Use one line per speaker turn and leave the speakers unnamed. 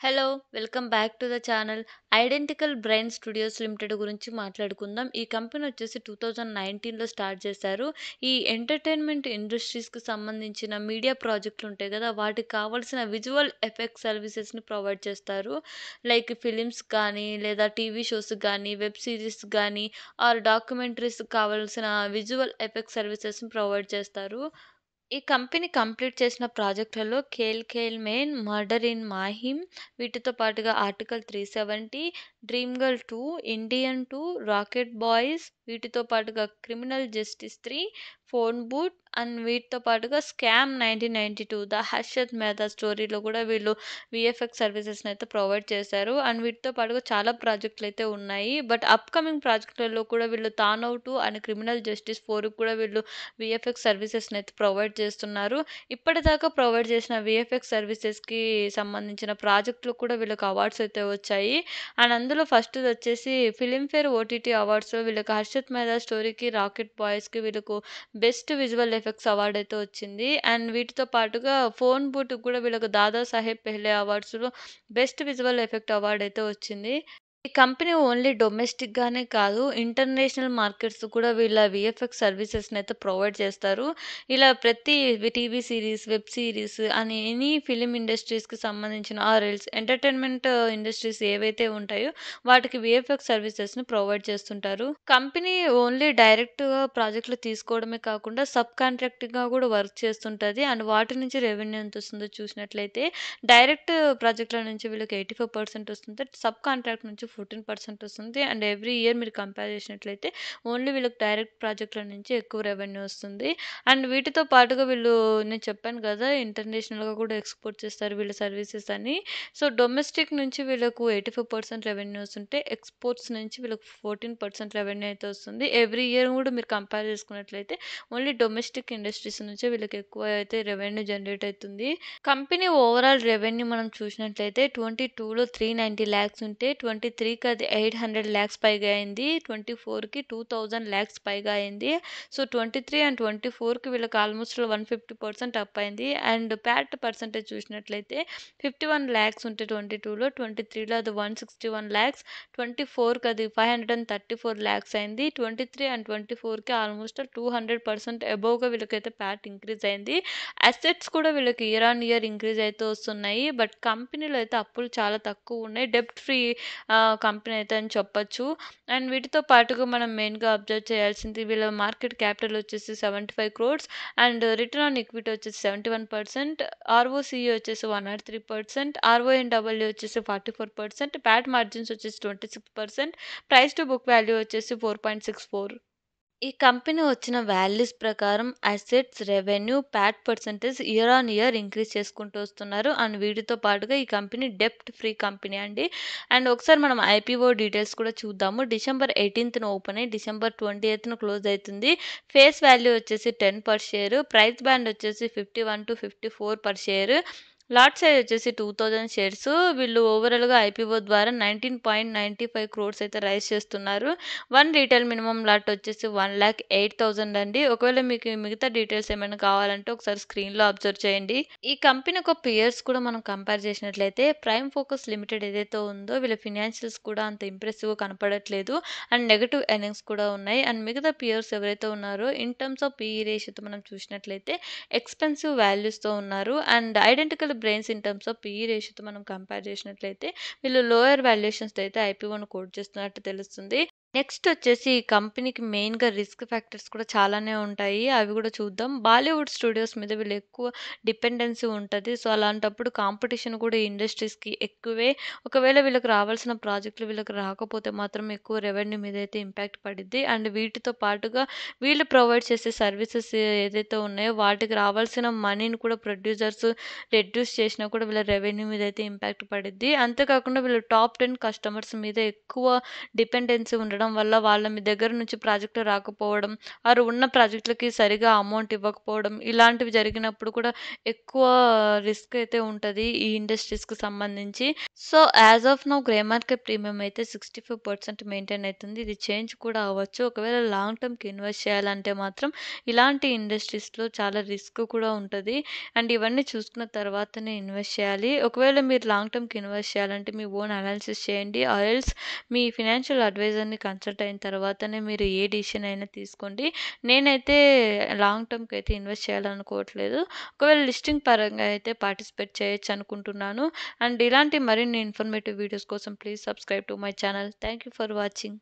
Hello! Welcome back to the channel. Identical brain studios limited గురించి మాట్లాడుకుందాం. ఈ company వచ్చేసి 2019లో స్టార్ట్ చేశారు. ఈ ఎంటర్‌టైన్‌మెంట్ ఇండస్ట్రీస్‌కి సంబంధించిన మీడియా ప్రాజెక్ట్‌లు ఉంటాయి గదా! వాటికి కావాల్సిన విజువల్ ఎఫెక్ట్స్ సర్వీసెస్‌ని ప్రొవైడ్ చేస్తారు. లైక్ ఫిలిమ్స్ కానీ, లేదా టీవీ షోస్ గానీ, వెబ్ సీరీస్ గానీ, ఆర్ డాక్యుమెంటరీస్‌కి కావాల్సిన విజువల్ ఎఫెక్ట్స్ సర్వీసెస్‌ని ప్రొవైడ్ చేస్తారు. ఈ కంపెనీ కంప్లీట్ చేసిన ప్రాజెక్టులలో 'ఖేల్ ఖేల్ మేన్', 'మర్డర్ ఇన్ మాహిమ్' వీటితో పాటుగా 'article 370', 'dream girl 2', 'Indian 2', 'rocket boys' వీటితో పాటుగా 'criminal justice 3', 'phone booth' and వీటితో పాటుగా 'స్కామ్ 1992', 'ద హర్షద్ మెహతా స్టోరీ'లో కూడా వీళ్ళు వీఎఫ్ఎక్స్ సర్వీసెస్‌నయితే ప్రొవైడ్ చేశారు. అండ్ వీటితో పాటుగా చాలా ప్రాజెక్టులయితే ఉన్నాయి. బట్ అప్‌కమింగ్ ప్రాజెక్టులలో కూడా వీళ్ళు 'తానవ్ 2' అండ్ 'క్రిమినల్ జస్టిస్ 4'కి కూడా వీళ్ళు వీఎఫ్ఎక్స్ సర్వీసెస్‌నయితే ప్రొవైడ్ చేస్తున్నారు. ఇప్పటిదాకా ప్రొవైడ్ చేసిన వీఎఫ్ఎక్స్ సర్వీసెస్‌కి సంబంధించిన ప్రాజెక్ట్‌లకు కూడా వీళ్ళకి అవార్డ్స్ అయితే వచ్చాయి. అండ్ అందులో ఫస్ట్‌దొచ్చేసి ఫిల్మ్‌ఫేర్ ఓటీటీ అవార్డ్స్‌లో వీళ్ళకి 'హర్షత్ మెహతా స్టోరీకి', 'రాకెట్ బాయ్స్‌కి' వీళ్ళకు బెస్ట్ విజువల్ ఎఫెక్ట్స్ అవార్డ్ అయితే వచ్చింది. అండ్ వీటితో పాటుగా 'ఫోన్ బూట్‌కి' కూడా వీళ్ళకి 'దాదా సాహెబ్ ఫెహ్లే అవార్డ్స్‌లో బెస్ట్ విజువల్ ఎఫెక్ట్ అవార్డ్ అయితే వచ్చింది. ఈ కంపెనీ ఓన్లీ డొమెస్టిక్‌గానే కాదు, ఇంటర్నేషనల్ మార్కెట్స్ కూడా వీళ్ళ వీఎఫ్ఎక్స్ సర్వీసెస్‌నయితే ప్రొవైడ్ చేస్తారు. ఇలా ప్రతి టీవీ సీరీస్, వెబ్ సీరీస్ అని ఎనీ ఫిల్మ్ ఇండస్ట్రీస్‌కి సంబంధించిన ఆర్ ఎల్స్ ఎంటర్‌టైన్‌మెంట్ ఇండస్ట్రీస్ ఏవైతే ఉంటాయో వాటికి వీఎఫ్ఎక్స్ సర్వీసెస్‌ని ప్రొవైడ్ చేస్తుంటారు. కంపెనీ ఓన్లీ డైరెక్ట్‌గా ప్రాజెక్ట్‌లు తీసుకోవడమే కాకుండా సబ్ కాంట్రాక్ట్‌గా కూడా వర్క్ చేస్తుంటది. అండ్ వాటి నుంచి రెవెన్యూ ఎంతొస్తుందో చూసినట్లయితే డైరెక్ట్ ప్రాజెక్ట్‌ల నుంచి వీళ్ళకి 85% వస్తుంది. సబ్ కాంట్రాక్ట్ నుంచి 14% వస్తుంది. అండ్ ఎవ్రీ ఇయర్ మీరు కంపేర్ చేసినట్లయితే ఓన్లీ వీళ్ళకి డైరెక్ట్ ప్రాజెక్ట్‌ల నుంచి ఎక్కువ రెవెన్యూ వస్తుంది. అండ్ వీటితో పాటుగా వీళ్ళు నేను చెప్పాను గదా! ఇంటర్నేషనల్‌గా కూడా ఎక్స్‌పోర్ట్ చేస్తారు వీళ్ళ సర్వీసెస్ అని. సో, డొమెస్టిక్ నుంచి వీళ్ళకు 85% రెవెన్యూ వస్తుంటే, ఎక్స్‌పోర్ట్స్ నుంచి వీళ్ళకి 14% రెవెన్యూ అయితే వస్తుంది. ఎవ్రీ ఇయర్ గూడా మీరు కంపేర్ చేసుకున్నట్లయితే ఓన్లీ డొమెస్టిక్ ఇండస్ట్రీస్ నుంచే వీళ్ళకి ఎక్కువ అయితే రెవెన్యూ జనరేట్ అయితుంది. కంపెనీ ఓవరాల్ రెవెన్యూ మనం చూసినట్లయితే 22లో 390 లాక్స్ ఉంటే 23కి అది 800 లాక్స్ పైగా అయింది. 24కి 2000 లాక్స్ పైగా అయింది. సో, 23 అండ్ 24కి వీళ్ళకి ఆల్మోస్ట్ 150% అప్ అయింది. అండ్ ప్యాట్ పర్సెంటేజ్ చూసినట్లయితే 51 లాక్స్ ఉంటే 22లో, 23లో అది 161 లాక్స్, 24కి అది 534 లాక్స్ అయింది. 23 అండ్ 24కి ఆల్మోస్ట్ 200% అబోవ్‌గా వీళ్ళకైతే ప్యాట్ ఇంక్రీజ్ అయింది. అసెట్స్ కూడా వీళ్ళకి ఇయర్ ఆన్ ఇయర్ ఇంక్రీజ్ అయితూ వస్తున్నాయి. బట్ కంపెనీలో అయితే అప్పులు చాలా తక్కువున్నాయి. డెబ్ట్ ఫ్రీ కంపెనీ అయితే అని చెప్పొచ్చు. అండ్ వీటితో పాటుగా మనం మెయిన్‌గా అబ్జర్వ్ చేయాల్సింది వీళ్ళ మార్కెట్ క్యాపిటల్ వచ్చేసి 75 crores and return on equity వచ్చేసి 71%, ఆర్ఓసీఈ వచ్చేసి 103%, ఆర్ఓఎన్‌డబ్ల్యూ వచ్చేసి 44%, ప్యాట్ మార్జిన్స్ వచ్చేసి 26%, ప్రైస్ టు బుక్ వాల్యూ వచ్చేసి 4.64. ఈ కంపెనీ వచ్చిన వాల్యూస్ ప్రకారం assets, revenue, PAT percentage year on year increase చేసుకుంటూ వస్తున్నారు. అండ్ వీటితో పాటుగా ఈ కంపెనీ డెబ్ట్ ఫ్రీ కంపెనీ అండి. అండ్ ఒకసారి మనం ఐపీఓ డీటెయిల్స్ కూడా చూద్దాము. డిసెంబర్ 18న ఓపెన్ అయ్యి డిసెంబర్ 28న క్లోజ్ అయితుంది. ఫేస్ వాల్యూ వచ్చేసి 10 పర్ షేర్. ప్రైస్ బ్యాండ్ వచ్చేసి 51-54 పర్ షేర్. లాట్ సైజ్ వచ్చేసి 2000 షేర్స్. వీళ్ళు ఓవరాల్‌గా ఐపీఓ ద్వారా 19.95 క్రోర్స్ అయితే రైజ్ చేస్తున్నారు. వన్ రీటైల్ మినిమమ్ లాట్ వచ్చేసి 1,08,000 అండి. ఒకవేళ మీకు ఈ మిగతా డీటెయిల్స్ ఏమైనా కావాలంటే ఒకసారి స్క్రీన్‌లో అబ్జర్వ్ చేయండి. ఈ కంపెనీ యొక్క పియర్స్ కూడా మనం కంపేర్ చేసినట్లయితే ప్రైమ్ ఫోకస్ లిమిటెడ్ ఏదైతే ఉందో వీళ్ళ ఫినాన్షియల్స్ కూడా అంత ఇంప్రెసివ్‌గా కనపడట్లేదు. అండ్ నెగెటివ్ ఎర్నింగ్స్ కూడా ఉన్నాయి. అండ్ మిగతా పియర్స్ ఎవరైతే ఉన్నారో ఇన్ టర్మ్స్ ఆఫ్ పీఈ రేషియోతో మనం చూసినట్లయితే ఎక్స్‌పెన్సివ్ వాల్యూస్‌తో ఉన్నారు. And identical brains in terms of PE రేషియోతో మనం కంపేర్ చేసినట్లయితే వీళ్ళు లోయర్ వాల్యుయేషన్స్‌తో అయితే ఐపీఓను కోట్ చేస్తున్నట్టు తెలుస్తుంది. నెక్స్ట్ వచ్చేసి ఈ కంపెనీకి మెయిన్‌గా రిస్క్ ఫ్యాక్టర్స్ కూడా చాలానే ఉంటాయి. అవి కూడా చూద్దాం. బాలీవుడ్ స్టూడియోస్ మీద వీళ్ళు ఎక్కువ డిపెండెన్సీ ఉంటది. సో, అలాంటప్పుడు కాంపిటీషన్ కూడా ఈ ఇండస్ట్రీస్‌కి ఎక్కువే. ఒకవేళ వీళ్ళకి రావాల్సిన ప్రాజెక్టులు వీళ్ళకి రాకపోతే మాత్రం ఎక్కువ రెవెన్యూ మీద అయితే ఇంపాక్ట్ పడిద్ది. అండ్ వీటితో పాటుగా వీళ్ళు ప్రొవైడ్ చేసే సర్వీసెస్ ఏదైతే ఉన్నాయో వాటికి రావాల్సిన మనీని కూడా ప్రొడ్యూసర్స్ రెడ్యూస్ చేసినా కూడా వీళ్ళ రెవెన్యూ మీద అయితే ఇంపాక్ట్ పడిద్ది. అంతేకాకుండా వీళ్ళు టాప్ 10 కస్టమర్స్ మీద ఎక్కువ డిపెండెన్సీ ఉండడం ఉండడం వల్ల వాళ్ళ మీ దగ్గర నుంచి ప్రాజెక్టులు రాకపోవడం, ఆరు ఉన్న ప్రాజెక్టులకి సరిగ్గా అమౌంట్ ఇవ్వకపోవడం, ఇలాంటివి జరిగినప్పుడు కూడా ఎక్కువ రిస్క్ అయితే ఉంటది ఈ ఇండస్ట్రీస్‌కి సంబంధించి. So, as of now grey market premium అయితే 65% మెయింటైన్ అయితుంది. ఇది చేంజ్ కూడా అవ్వచ్చు. ఒకవేళ లాంగ్ టర్మ్‌కి ఇన్వెస్ట్ చేయాలంటే మాత్రం ఇలాంటి ఇండస్ట్రీస్‌లో చాలా రిస్క్ కూడా ఉంటది. అండ్ ఇవన్నీ చూసుకున్న తర్వాతనే ఇన్వెస్ట్ చేయాలి. ఒకవేళ మీరు లాంగ్ టర్మ్‌కి ఇన్వెస్ట్ చేయాలంటే మీ ఓన్ అనాలిసిస్ చేయండి. ఆర్ ఎల్స్ మీ ఫినాన్షియల్ అడ్వైజర్‌ని కన్సల్ట్ అయిన తర్వాతనే మీరు ఏ డెసిషన్ అయినా తీసుకోండి. నేనైతే లాంగ్ టర్మ్‌కి అయితే ఇన్వెస్ట్ చేయాలనుకోవట్లేదు. ఒకవేళ లిస్టింగ్ పరంగా అయితే పార్టిసిపేట్ చేయొచ్చనుకుంటున్నాను. అండ్ ఇలాంటి మరిన్ని ఇన్ఫర్మేటివ్ వీడియోస్ కోసం please subscribe to my channel. Thank you for watching.